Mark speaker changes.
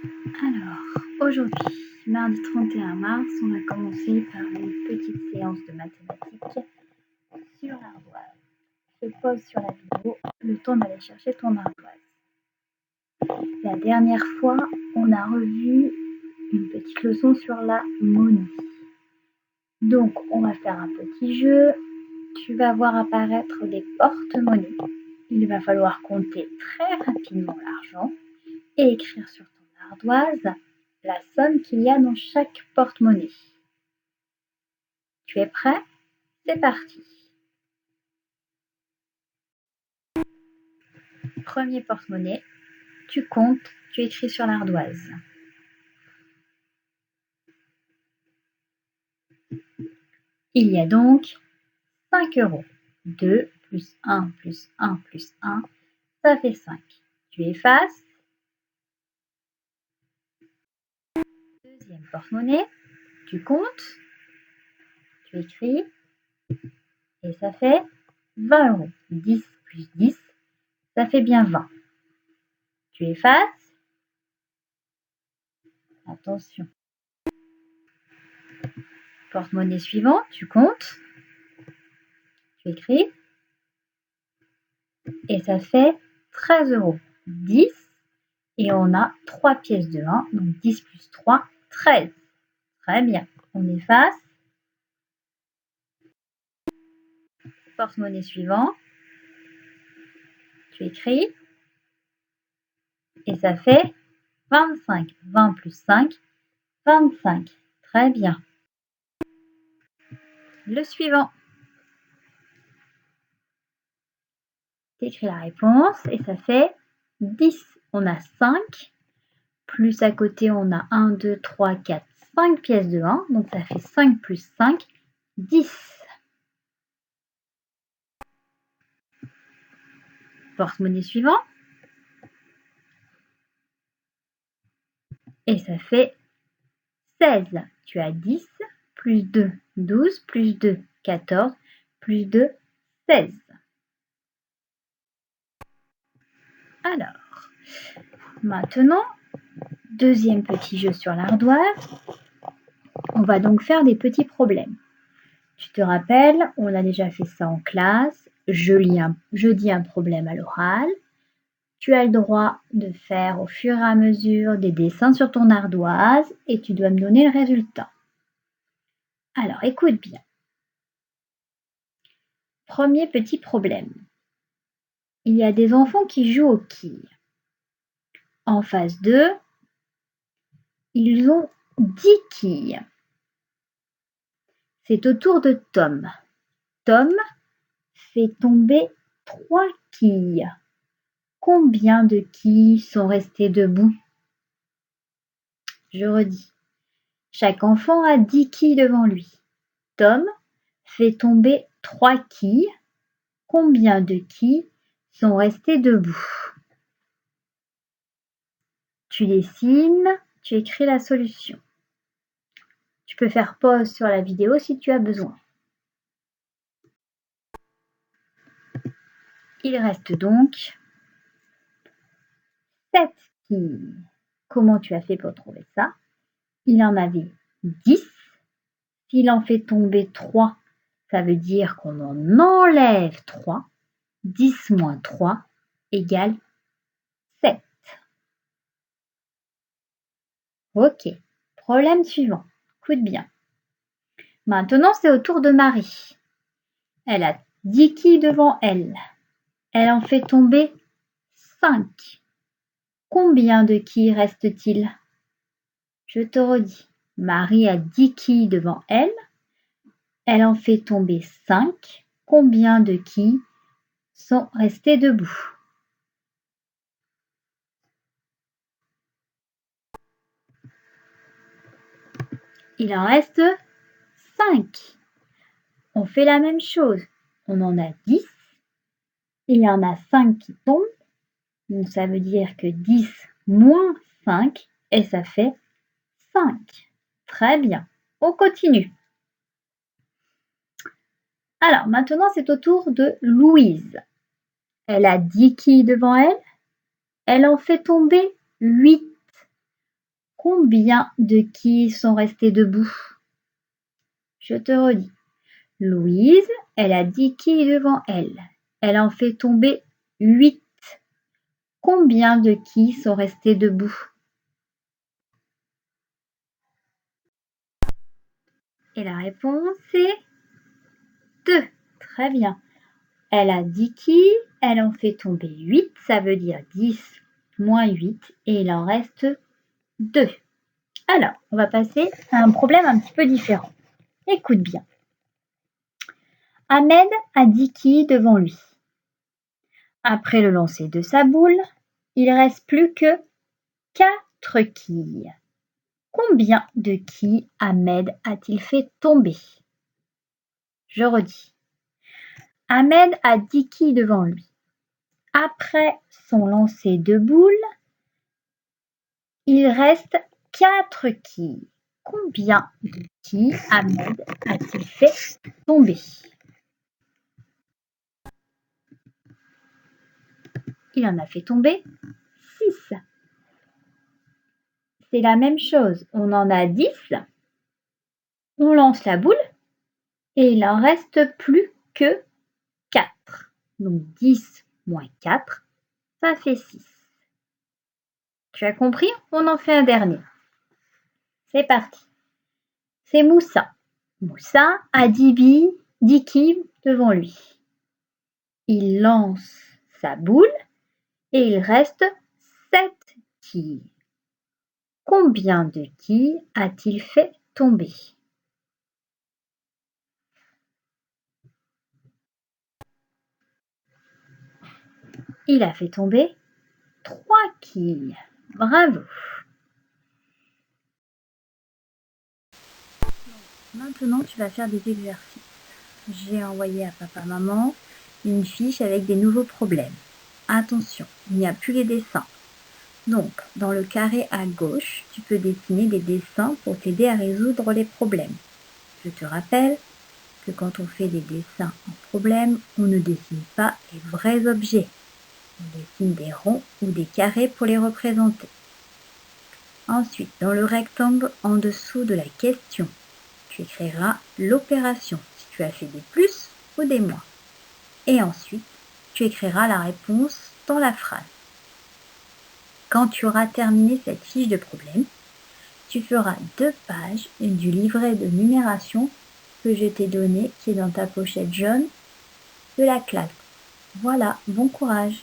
Speaker 1: Alors, aujourd'hui, mardi 31 mars, on va commencer par une petite séance de mathématiques sur l'ardoise. Je pose sur la vidéo le temps d'aller chercher ton ardoise. La dernière fois, on a revu une petite leçon sur la monnaie. Donc, on va faire un petit jeu. Tu vas voir apparaître des porte-monnaies. Il va falloir compter très rapidement l'argent et écrire sur ton ardoise la somme qu'il y a dans chaque porte-monnaie. Tu es prêt? C'est parti. Premier porte-monnaie, tu comptes, tu écris sur l'ardoise. Il y a donc 5 €. 2 plus 1 plus 1 plus 1, ça fait 5. Tu effaces. Deuxième porte-monnaie, tu comptes, tu écris, et ça fait 20 €. 10 plus 10, ça fait bien 20. Tu effaces. Attention. Porte-monnaie suivant, tu comptes, tu écris, et ça fait 13 €. 10, et on a 3 pièces de 1, donc 10 plus 3, 13. Très bien, on efface. Porte-monnaie suivant, tu écris, et ça fait 25. 20 plus 5, 25. Très bien. Le suivant. Tu écris la réponse, et ça fait 10. On a 5, plus à côté on a 1, 2, 3, 4, 5 pièces de 1, donc ça fait 5 plus 5, 10. Porte-monnaie suivant, et ça fait 16. Tu as 10, plus 2, 12, plus 2, 14, plus 2, 16. Alors, maintenant, deuxième petit jeu sur l'ardoise. On va donc faire des petits problèmes. Tu te rappelles, on a déjà fait ça en classe. Je dis un problème à l'oral. Tu as le droit de faire au fur et à mesure des dessins sur ton ardoise et tu dois me donner le résultat. Alors, écoute bien. Premier petit problème. Il y a des enfants qui jouent aux quilles. En face d'eux, ils ont 10 quilles. C'est au tour de Tom. Tom fait tomber 3 quilles. Combien de quilles sont restées debout? Je redis. Chaque enfant a 10 quilles devant lui. Tom fait tomber 3 quilles. Combien de quilles sont restées debout? Tu dessines, tu écris la solution. Tu peux faire pause sur la vidéo si tu as besoin. Il reste donc 7 quilles. Comment tu as fait pour trouver ça? Il en avait 10. S'il en fait tomber 3, ça veut dire qu'on en enlève 3. 10 moins 3 égale 7. Ok, problème suivant. Écoute bien. Maintenant, c'est au tour de Marie. Elle a 10 quilles devant elle. Elle en fait tomber 5. Combien de quilles reste-t-il? Je te redis. Marie a 10 quilles devant elle. Elle en fait tomber 5. Combien de quilles sont restées debout? Il en reste 5. On fait la même chose. On en a 10. Il y en a 5 qui tombent. Donc ça veut dire que 10 moins 5, et ça fait 5. Très bien. On continue. Alors maintenant, c'est au tour de Louise. Elle a 10 quilles devant elle. Elle en fait tomber 8. Combien de qui sont restés debout? Je te redis. Louise, elle a 10 quilles devant elle. Elle en fait tomber 8. Combien de qui sont restés debout? Et la réponse est 2. Très bien. Elle a 10 quilles, elle en fait tomber 8, ça veut dire 10 moins 8, et il en reste 2. Alors, on va passer à un problème un petit peu différent. Écoute bien. Ahmed a 10 quilles devant lui. Après le lancer de sa boule, il reste plus que 4 quilles. Combien de quilles Ahmed a-t-il fait tomber? Je redis. Ahmed a 10 quilles devant lui. Après son lancer de boule, il reste 4 quilles. Combien de quilles Ahmed a-t-il fait tomber? Il en a fait tomber 6. C'est la même chose. On en a 10. On lance la boule et il en reste plus que 4. Donc 10 moins 4, ça fait 6. Tu as compris? On en fait un dernier. C'est parti. C'est Moussa. Moussa a 10 quilles devant lui. Il lance sa boule et il reste 7 quilles. Combien de quilles a-t-il fait tomber? Il a fait tomber 3 quilles. Bravo! Maintenant, tu vas faire des exercices. J'ai envoyé à papa-maman une fiche avec des nouveaux problèmes. Attention, il n'y a plus les dessins. Donc, dans le carré à gauche, tu peux dessiner des dessins pour t'aider à résoudre les problèmes. Je te rappelle que quand on fait des dessins en problème, on ne dessine pas les vrais objets. On dessine des ronds ou des carrés pour les représenter. Ensuite, dans le rectangle en dessous de la question, tu écriras l'opération, si tu as fait des plus ou des moins. Et ensuite, tu écriras la réponse dans la phrase. Quand tu auras terminé cette fiche de problème, tu feras 2 pages du livret de numération que je t'ai donné, qui est dans ta pochette jaune de la classe. Voilà, bon courage!